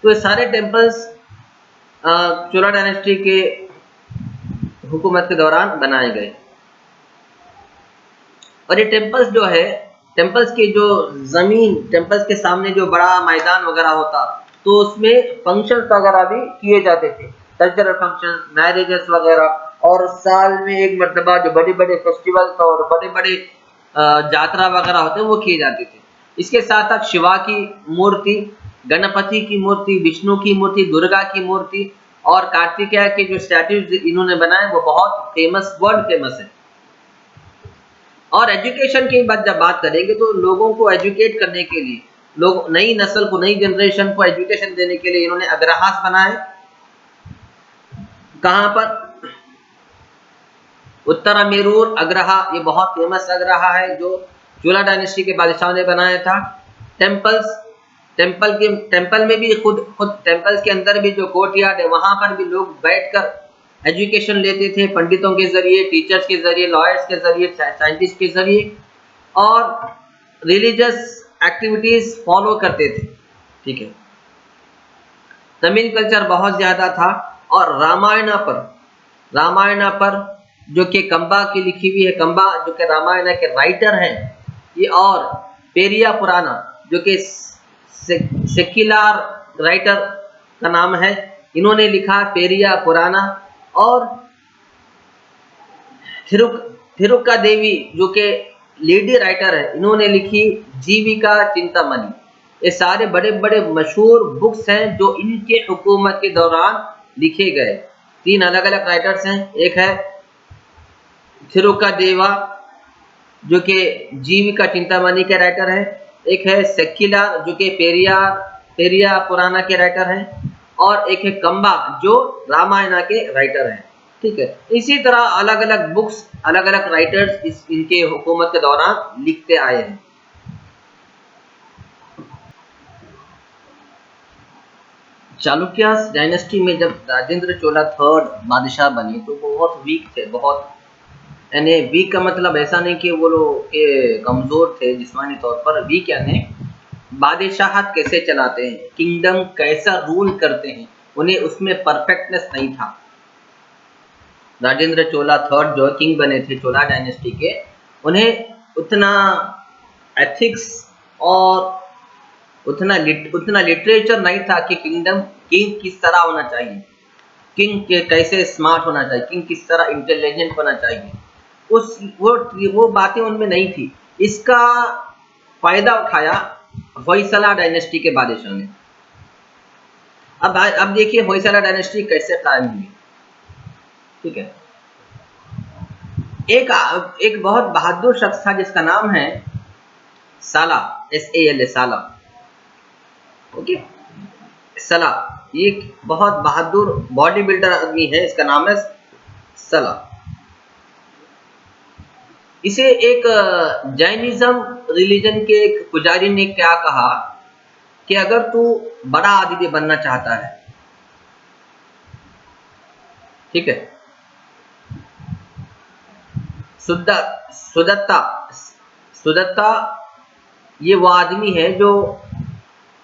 तो ये सारे टेम्पल्स चोला डायनेस्टी के हुकूमत के दौरान बनाए गए। और ये टेम्पल्स जो है, टेम्पल्स की जो ज़मीन, टेम्पल्स के सामने जो बड़ा मैदान वगैरह होता, तो उसमें फंक्शंस वगैरह भी किए जाते थे, कल्चरल फंक्शंस, मैरिजेस वगैरह, और साल में एक मरतबा जो बड़े-बड़े फेस्टिवल्स और बड़े-बड़े जात्रा वगैरह होते हैं वो किए जाते थे। इसके साथ-साथ शिवा की मूर्ति, गणपति की मूर्ति, विष्णु की मूर्ति, दुर्गा की मूर्ति और कार्तिकेय के जो स्टैट्यूज इन्होंने बनाए वो बहुत फेमस, वर्ल्ड फेमस है। और एजुकेशन की जब बात करेंगे तो लोगों को एजुकेट करने के लिए, लोग नई नस्ल को, नई जनरेशन को एजुकेशन देने के लिए इन्होंने अग्रहास बनाए। कहाँ पर? उत्तरामेरूर अग्रहा, ये बहुत फेमस अग्रहा है जो चोला डायनेस्टी के बादशाह ने बनाया था। टेम्पल में भी खुद टेम्पल्स के अंदर भी जो कोर्टयार्ड है वहां पर भी लोग बैठकर एजुकेशन लेते थे, पंडितों के जरिए, टीचर्स के जरिए, लॉयर्स के जरिए, साइंटिस्ट के जरिए, और रिलीजियस एक्टिविटीज फॉलो करते थे। ठीक है, तमिल कल्चर बहुत ज्यादा था। और रामायण पर जो कि कंबा की लिखी हुई है, कंबा जो कि रामायण के राइटर हैं ये, और पेरिया पुराना जो कि सेक्युलर राइटर का नाम है, इन्होंने लिखा पेरिया पुराना। और थिरुक्का देवी जो कि लेडी राइटर है, इन्होंने लिखी जीविका चिंतामणि। ये सारे बड़े बड़े मशहूर बुक्स हैं जो इनके हुकूमत के दौरान लिखे गए। 3 अलग अलग राइटर्स हैं, एक है थिरुक्का देवा जो कि जीविका चिंतामणि के राइटर है, एक है सेक्युलर जो कि पेरिया पुराना के राइटर हैं, और एक है कंबा जो रामायण के राइटर हैं। ठीक है, इसी तरह अलग अलग बुक्स, अलग अलग राइटर्स इनके हुकूमत के दौरान लिखते आए हैं। चालुक्यास डायनेस्टी में जब राजेंद्र चोला थर्ड बादशाह बने तो बहुत वीक थे, बहुत, यानी वीक का मतलब ऐसा नहीं कि वो लोग कमजोर थे जिस्मानी तौर पर, वीक यानी बादशाहत कैसे चलाते हैं, किंगडम कैसा रूल करते हैं, उन्हें उसमें परफेक्टनेस नहीं था। राजेंद्र चोला थर्ड जो किंग बने थे चोला डायनेस्टी के, उन्हें उतना एथिक्स और उतना लिटरेचर नहीं था कि किंग किस तरह होना चाहिए, किंग के कैसे स्मार्ट होना चाहिए, किंग किस तरह इंटेलिजेंट होना चाहिए, वो बातें उनमें नहीं थी। इसका फायदा उठाया होयसला डायनेस्टी के बादशाह ने। अब देखिए होयसला डायनेस्टी कैसे कायम हुई। ठीक है, एक बहुत बहादुर शख्स था जिसका नाम है साला, SALA, साला। ओके, सला, ये बहुत बहादुर बॉडी बिल्डर आदमी है, इसका नाम है सला। इसे एक जैनिज्म रिलीजन के एक पुजारी ने क्या कहा कि अगर तू बड़ा आदमी बनना चाहता है, ठीक है, सुदत्ता ये वो आदमी है जो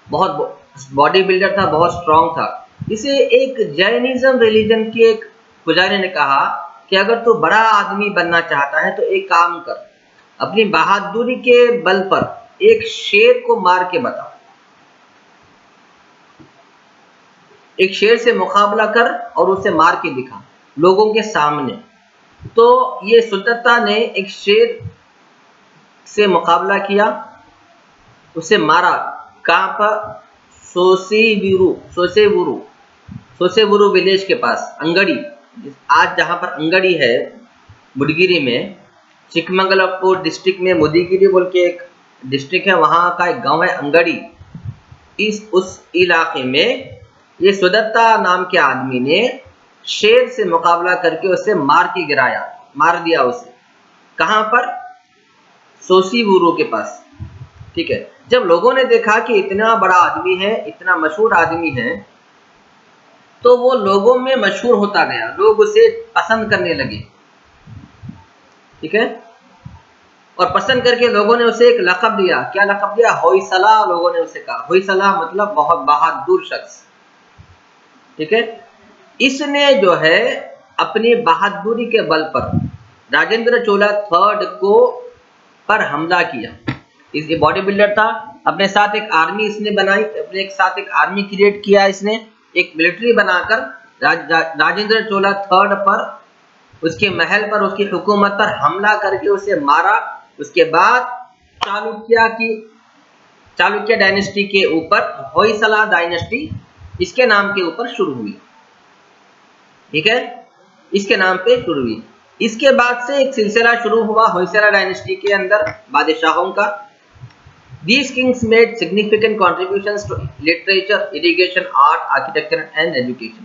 बहुत बॉडी बिल्डर था, बहुत स्ट्रांग था। इसे एक जैनिज्म रिलीजन के एक पुजारी ने कहा कि अगर तू बड़ा आदमी बनना चाहता है तो एक काम कर, अपनी बहादुरी के बल पर एक शेर को मार के बता, एक शेर से मुकाबला कर और उसे मार के दिखा लोगों के सामने। तो ये सुदत्ता ने एक शेर से मुकाबला किया, उसे मारा। कहाँ पर? सोसेबुरु विलेज के पास, अंगड़ी, आज जहाँ पर अंगड़ी है मुदगिरी में, चिकमंगलपुर डिस्ट्रिक्ट में मुदगिरी बोल के एक डिस्ट्रिक्ट है, वहाँ का एक गांव है अंगड़ी। उस इलाके में ये सुदत्ता नाम के आदमी ने शेर से मुकाबला करके उसे मार के गिराया, मार दिया उसे। कहाँ पर? सोसीबुरु के पास। ठीक है, जब लोगों ने देखा कि इतना बड़ा आदमी है, इतना मशहूर आदमी है, तो वो लोगों में मशहूर होता गया, लोग उसे पसंद करने लगे। ठीक है, और पसंद करके लोगों ने उसे एक लक़ब दिया। क्या लक़ब दिया? होयसला लोगों ने उसे कहा। होयसला मतलब बहुत बहादुर शख्स, ठीक है। इसने जो है अपनी बहादुरी के बल पर राजेंद्र चोला थर्ड को पर हमला किया। इस बॉडी बिल्डर था, अपने साथ एक आर्मी इसने बनाई, अपने एक साथ एक आर्मी क्रिएट किया, इसने एक मिलिट्री बनाकर राजेंद्र चोला थर्ड पर, उसके महल पर, उसकी हुकूमत पर हमला करके उसे मारा। उसके बाद चालुक्य डायनेस्टी के ऊपर होयसला डायनेस्टी इसके नाम के ऊपर शुरू हुई, ठीक है, इसके नाम पे शुरू हुई। इसके बाद से एक सिलसिला शुरू हुआ होयसला डायनेस्टी के अंदर बादशाहों का। These kings made significant contributions to literature, irrigation, art, architecture and education.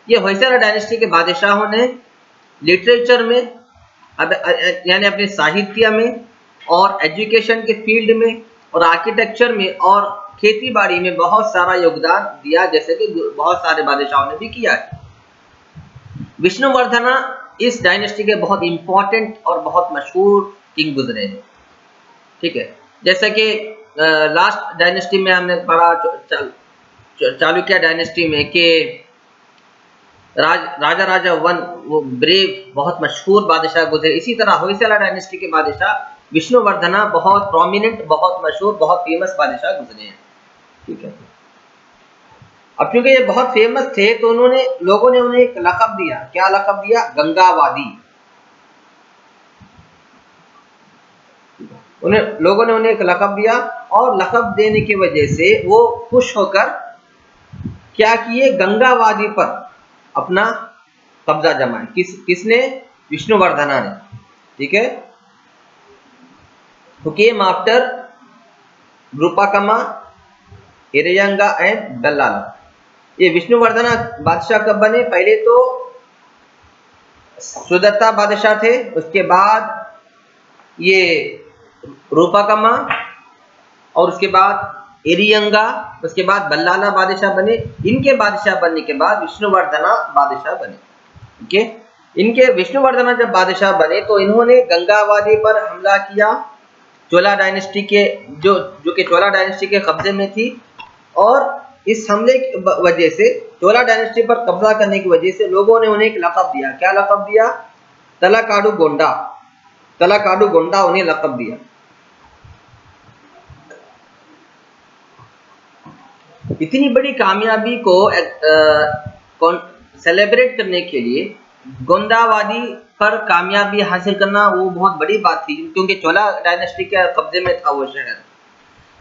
ये होयसला डायनेस्टी के बादशाहों ने लिटरेचर में यानी अपने साहित्य में और एजुकेशन के फील्ड में और आर्किटेक्चर में और खेती बाड़ी में बहुत सारा योगदान दिया, जैसे कि बहुत सारे बादशाहों ने भी किया है। विष्णुवर्धना इस डायनेस्टी के बहुत इंपॉर्टेंट और बहुत मशहूर किंग गुजरे हैं, ठीक है। जैसे कि लास्ट डायनेस्टी में हमने पढ़ा चालुक्य डायनेस्टी में कि राजा वन वो ब्रेव बहुत मशहूर बादशाह गुजरे। इसी तरह होयसला डायनेस्टी के बादशाह विष्णुवर्धना बहुत प्रोमिनेंट, बहुत मशहूर, बहुत फेमस बादशाह गुजरे हैं, ठीक है। अब क्योंकि ये बहुत फेमस थे तो लोगों ने उन्हें एक लक़ब दिया। क्या लक़ब दिया? गंगावादी। लोगों ने उन्हें एक लक़ब दिया और लक़ब देने की वजह से वो खुश होकर क्या किए? गंगावादी पर अपना कब्जा जमाए। किसने? विष्णुवर्धना ने, ठीक है। Who came after रूपाकमा, इरयंगा एंड बल्लाला। ये विष्णुवर्धना बादशाह कब बने? पहले तो सुदत्ता बादशाह थे, उसके बाद ये रूपाकमा और उसके बाद इरियंगा, उसके बाद बल्लाला बादशाह बने। इनके बादशाह बनने के बाद विष्णुवर्धना बादशाह बने, ठीक है। इनके विष्णुवर्धना जब बादशाह बने तो इन्होंने गंगावादी पर हमला किया, चोला डायनेस्टी के जो कि चोला डायनेस्टी के कब्जे में थी। और इस हमले की वजह से, चोला डायनेस्टी पर कब्जा करने की वजह से लोगों ने उन्हें एक लक़ब दिया। क्या लक़ब दिया? तलाकाडु गोंडा। तलाकाडु गोंडा उन्हें लक़ब दिया। इतनी बड़ी कामयाबी को सेलिब्रेट करने के लिए गोंडावादी पर कामयाबी हासिल करना वो बहुत बड़ी बात थी, क्योंकि चोला डायनेस्टी के कब्जे में था वो शहर।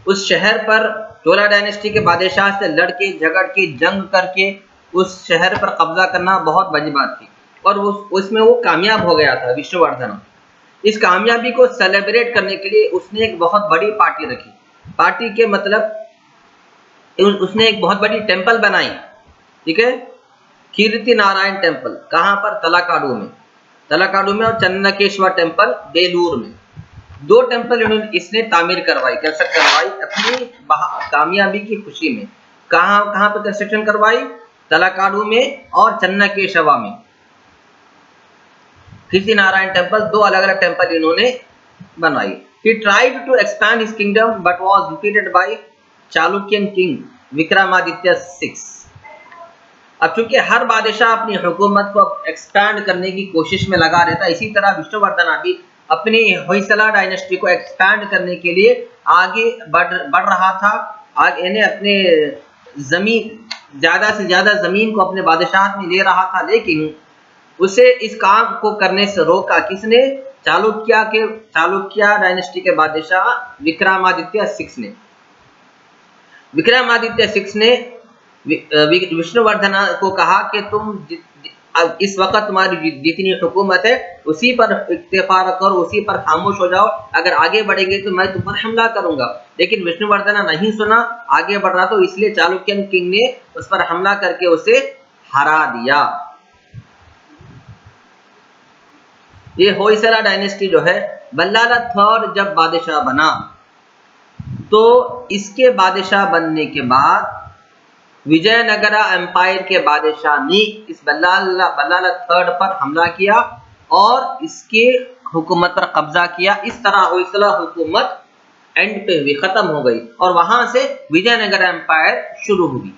उस शहर पर चोला डायनेस्टी के बादशाह से लड़के झगड़ के जंग करके उस शहर पर कब्जा करना बहुत बड़ी बात थी, और उसमें वो कामयाब हो गया था विष्णुवर्धन। इस कामयाबी को सेलिब्रेट करने के लिए उसने एक बहुत बड़ी पार्टी रखी। पार्टी के मतलब उसने एक बहुत बड़ी टेंपल बनाई, ठीक है, कीर्ति नारायण टेंपल। कहाँ पर? तलाकाडु में और चन्नकेश्वर टेंपल बेलूर में। दो टेंपल इसने तामीर करवाई, कंस्ट्रक्ट करवाई अपनी कामयाबी की खुशी में। कहाँ पर कंस्ट्रक्शन करवाई? तलाकाडु में और चन्नकेशवा में। कीर्ति नारायण टेंपल, दो अलग अलग टेंपल इन्होंने बनाई। He tried to expand his kingdom but was defeated by Chalukyan king Vikramaditya 6। अब चूंकि हर बादशाह अपनी हुकूमत को एक्सपैंड करने की कोशिश में लगा रहता, इसी तरह विष्णुवर्धना भी अपनी होयसला डायनेस्टी को एक्सपैंड करने के लिए आगे बढ़ रहा था। आगे इन्हें अपने जमीन, ज्यादा से ज्यादा जमीन को अपने बादशाह में ले रहा था, लेकिन उसे इस काम को करने से रोका किसने? चालुक्य डायनेस्टी के बादशाह विक्रमादित्य 6 ने। विक्रमादित्य 6 ने विष्णुवर्धना को कहा कि तुम इस वक्त तुम्हारी जितनी हुकूमत है उसी पर इक्तफा रखो, उसी पर खामोश हो जाओ। अगर आगे बढ़ेंगे तो मैं तुम पर हमला करूंगा। लेकिन विष्णुवर्धना नहीं सुना, आगे बढ़ रहा, तो इसलिए चालुक्यन किंग ने उस पर हमला करके उसे हरा दिया। ये होयसला डायनेस्टी जो है, बल्लाला थर्ड जब बादशाह बना तो इसके बादशाह बनने के बाद विजयनगरा एम्पायर के बादशाह ने इस बल्लाला थर्ड पर हमला किया और इसके हुकूमत पर कब्जा किया। इस तरह होयसला हुकूमत एंड पे हुई, खत्म हो गई और वहां से विजयनगर एम्पायर शुरू हुई।